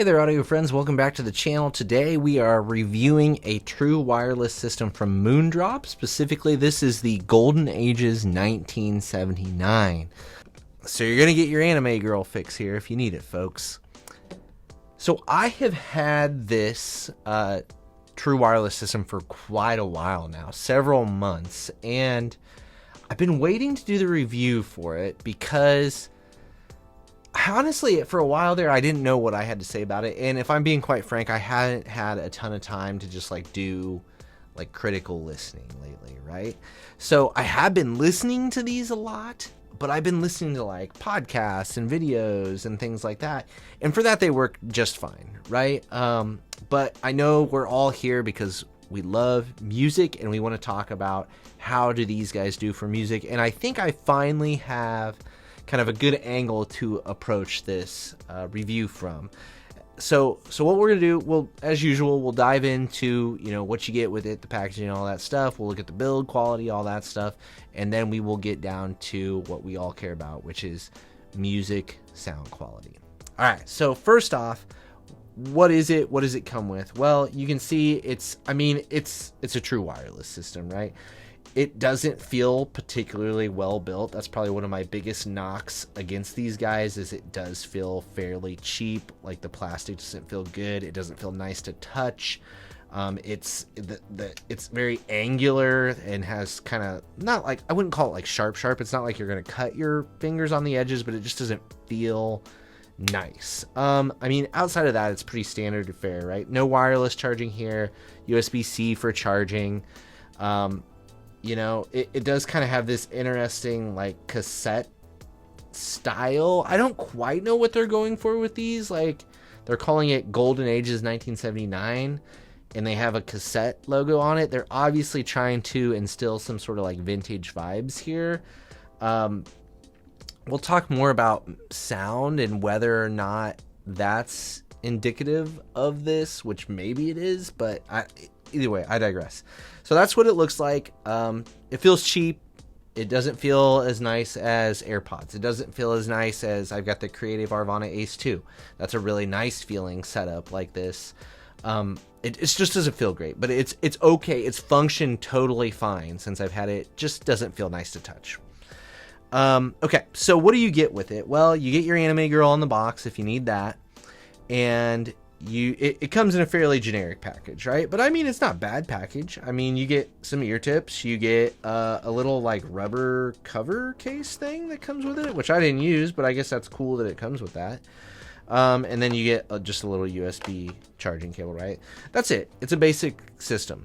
Hey there, audio friends. Welcome back to the channel. Today we are reviewing a true wireless system from Moondrop. Specifically, this is the Golden Ages 1979. So you're going to get your anime girl fix here if you need it, folks. So I have had this true wireless system for quite a while now, several months, and I've been waiting to do the review for it because honestly, for a while there, I didn't know what I had to say about it. And if I'm being quite frank, I hadn't had a ton of time to just do critical listening lately, right? So I have been listening to these a lot, but I've been listening to podcasts and videos and things like that. And for that, they work just fine, right? But I know we're all here because we love music and we want to talk about how do these guys do for music. And I think I finally have kind of a good angle to approach this review from. So what we're gonna do, well, as usual, we'll dive into what you get with it, the packaging, all that stuff. We'll look at the build quality, all that stuff, and then we will get down to what we all care about, which is music sound quality. All right. So first off, what is it? What does it come with? Well, you can see it's a true wireless system, right? It doesn't feel particularly well built. That's probably one of my biggest knocks against these guys, is it does feel fairly cheap. The plastic doesn't feel good. It doesn't feel nice to touch. It's very angular and has kind of not I wouldn't call it sharp. It's not like you're gonna cut your fingers on the edges, but it just doesn't feel nice. Outside of that, it's pretty standard fare, right? No wireless charging here. USB-C for charging. It does kind of have this interesting cassette style. I don't quite know what they're going for with these. They're calling it Golden Ages 1979 and they have a cassette logo on it. They're obviously trying to instill some sort of vintage vibes here. We'll talk more about sound and whether or not that's indicative of this, which maybe it is, but either way, I digress. So that's what it looks like. It feels cheap. It doesn't feel as nice as AirPods. It doesn't feel as nice as I've got the Creative Arvana Ace 2. That's a really nice feeling setup like this. It just doesn't feel great, but it's okay. It's functioned totally fine since I've had it. Just doesn't feel nice to touch. Okay, so what do you get with it? Well, you get your anime girl on the box if you need that, and it comes in a fairly generic package, right? But it's not a bad package. You get some ear tips, you get a little rubber cover case thing that comes with it, which I didn't use, but I guess that's cool that it comes with that. And then you get just a little USB charging cable, right? That's it. It's a basic system.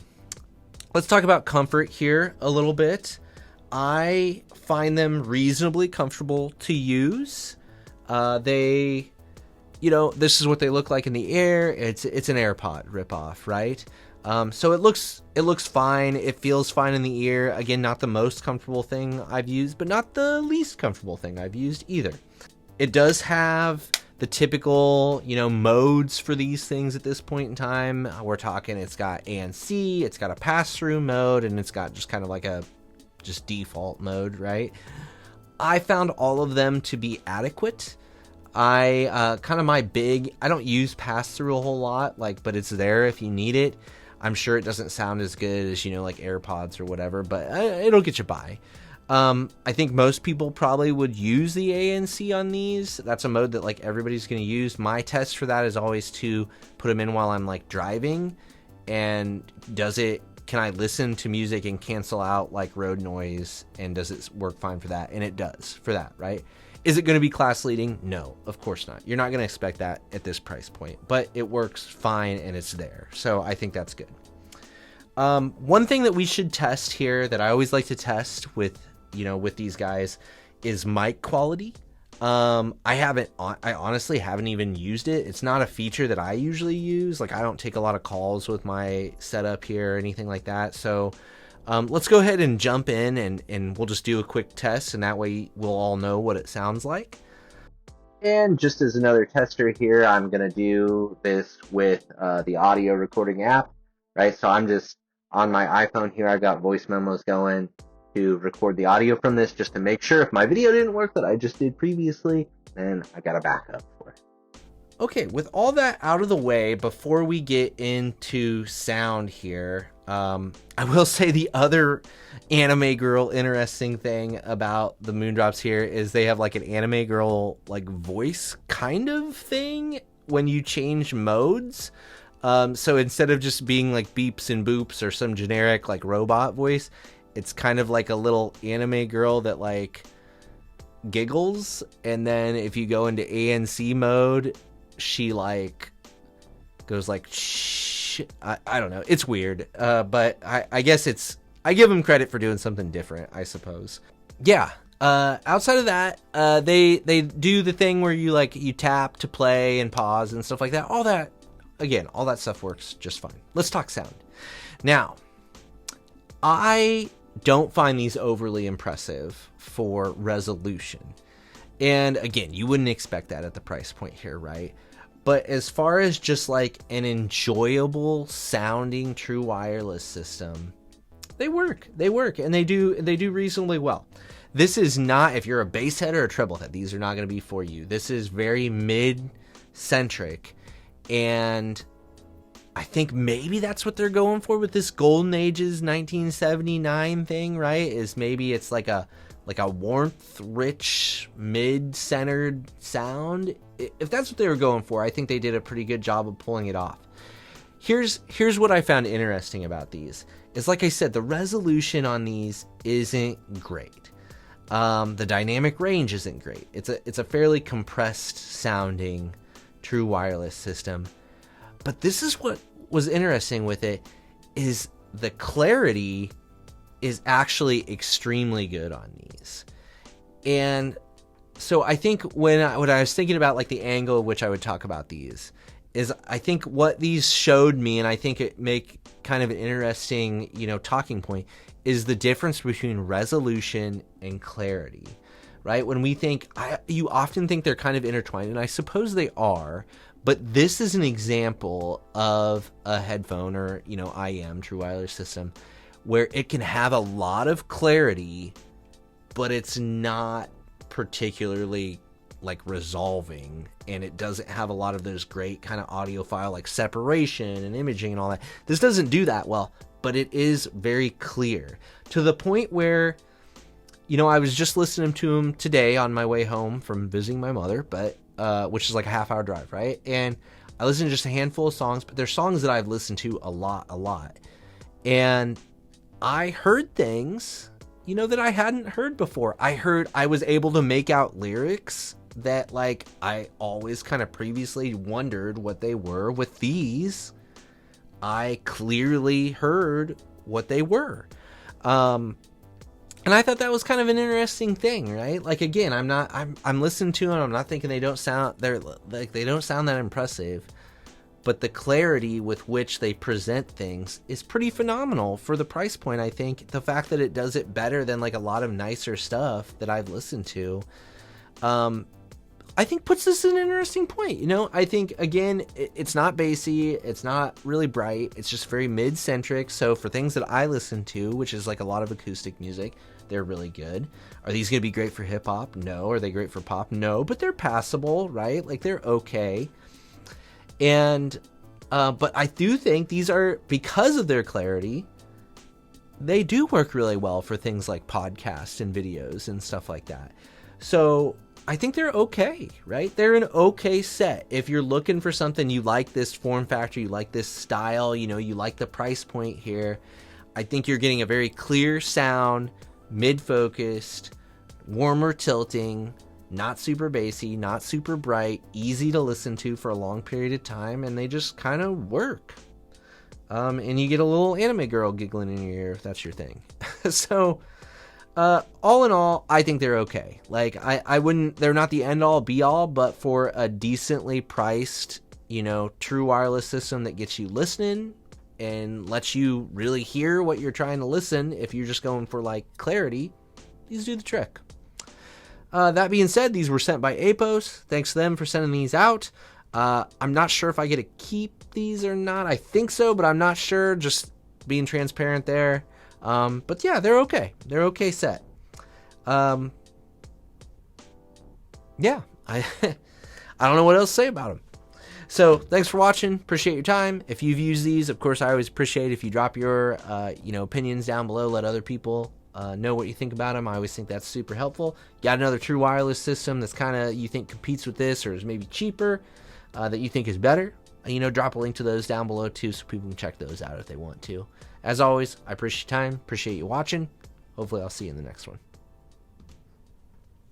Let's talk about comfort here a little bit. I find them reasonably comfortable to use. This is what they look like in the air. It's an AirPod ripoff, right? So it looks fine. It feels fine in the ear. Again, not the most comfortable thing I've used, but not the least comfortable thing I've used either. It does have the typical, modes for these things at this point in time. We're talking, it's got ANC, it's got a pass-through mode, and it's got just kind of a just default mode, right? I found all of them to be adequate. I don't use pass-through a whole lot, but it's there if you need it. I'm sure it doesn't sound as good as, AirPods or whatever, but it'll get you by. I think most people probably would use the ANC on these. That's a mode that everybody's going to use. My test for that is always to put them in while I'm driving, and can I listen to music and cancel out road noise, and does it work fine for that? And it does for that, right? Is it going to be class leading? No, of course not. You're not going to expect that at this price point, but it works fine and it's there. So I think that's good. One thing that we should test here that I always like to test with these guys is mic quality. I honestly haven't even used it. It's not a feature that I usually use. I don't take a lot of calls with my setup here or anything like that. So let's go ahead and jump in and we'll just do a quick test, and that way we'll all know what it sounds like. And just as another tester here, I'm going to do this with the audio recording app, right? So I'm just on my iPhone here. I've got voice memos going to record the audio from this just to make sure if my video didn't work that I just did previously, then I got a backup for it. Okay, with all that out of the way, before we get into sound here, I will say the other anime girl interesting thing about the Moondrops here is they have like an anime girl like voice kind of thing when you change modes. So instead of just being like beeps and boops or some generic like robot voice, it's kind of like a little anime girl that like giggles, and then if you go into ANC mode, she like goes like shh. I don't know, it's weird, but I guess I give them credit for doing something different, I suppose. Yeah. Outside of that, they do the thing where you tap to play and pause and stuff like that. All that stuff works just fine. Let's talk sound. Now, I don't find these overly impressive for resolution. And again, you wouldn't expect that at the price point here, right? But as far as just like an enjoyable sounding true wireless system, they work, and they do reasonably well. This is not, if you're a bass head or a treble head, these are not going to be for you. This is very mid-centric, and I think maybe that's what they're going for with this Golden Ages 1979 thing, right? Is maybe it's like a warmth-rich, mid-centered sound. If that's what they were going for, I think they did a pretty good job of pulling it off. Here's what I found interesting about these. Is like I said, the resolution on these isn't great. The dynamic range isn't great. It's a fairly compressed sounding true wireless system. But this is what was interesting with it, is the clarity is actually extremely good on these. And so I think when I was thinking about like the angle of which I would talk about these, is I think what these showed me, and I think it make kind of an interesting, talking point, is the difference between resolution and clarity, right? When we think, you often think they're kind of intertwined, and I suppose they are, but this is an example of a headphone or, IM, true wireless system, where it can have a lot of clarity, but it's not particularly like resolving, and it doesn't have a lot of those great kind of audiophile like separation and imaging and all that. This doesn't do that well, but it is very clear to the point where, I was just listening to them today on my way home from visiting my mother, but which is like a half-hour drive, right? And I listened to just a handful of songs, but they're songs that I've listened to a lot, and I heard things, that I hadn't heard before. I was able to make out lyrics that like I always kind of previously wondered what they were. With these, I clearly heard what they were. And I thought that was kind of an interesting thing, right? Like, again, I'm listening to them, I'm not thinking they don't sound that impressive, but the clarity with which they present things is pretty phenomenal for the price point. I think the fact that it does it better than like a lot of nicer stuff that I've listened to, I think puts this in an interesting point. I think, again, it's not bassy, it's not really bright, it's just very mid-centric. So for things that I listen to, which is like a lot of acoustic music, they're really good. Are these going to be great for hip-hop? No. Are they great for pop? No. But they're passable, right? Like, they're okay. And, but I do think these are, because of their clarity, they do work really well for things like podcasts and videos and stuff like that. So I think they're okay, right? They're an okay set. If you're looking for something, you like this form factor, you like this style, you like the price point here, I think you're getting a very clear sound, mid-focused, warmer tilting, not super bassy, not super bright, easy to listen to for a long period of time, and they just kind of work. And you get a little anime girl giggling in your ear if that's your thing. So, all in all, I think they're okay. Like, I wouldn't, they're not the end-all, be-all, but for a decently priced, true wireless system that gets you listening and lets you really hear what you're trying to listen, if you're just going for, like, clarity, these do the trick. That being said, these were sent by Apos. Thanks to them for sending these out. I'm not sure if I get to keep these or not. I think so, but I'm not sure. Just being transparent there. But yeah, they're okay. They're okay set. Yeah, I don't know what else to say about them. So thanks for watching. Appreciate your time. If you've used these, of course, I always appreciate if you drop your opinions down below. Let other people know what you think about them. I always think that's super helpful. Got another true wireless system that's kind of you think competes with this or is maybe cheaper that you think is better. Drop a link to those down below too, so people can check those out if they want to. As always, I appreciate your time. Appreciate you watching. Hopefully, I'll see you in the next one.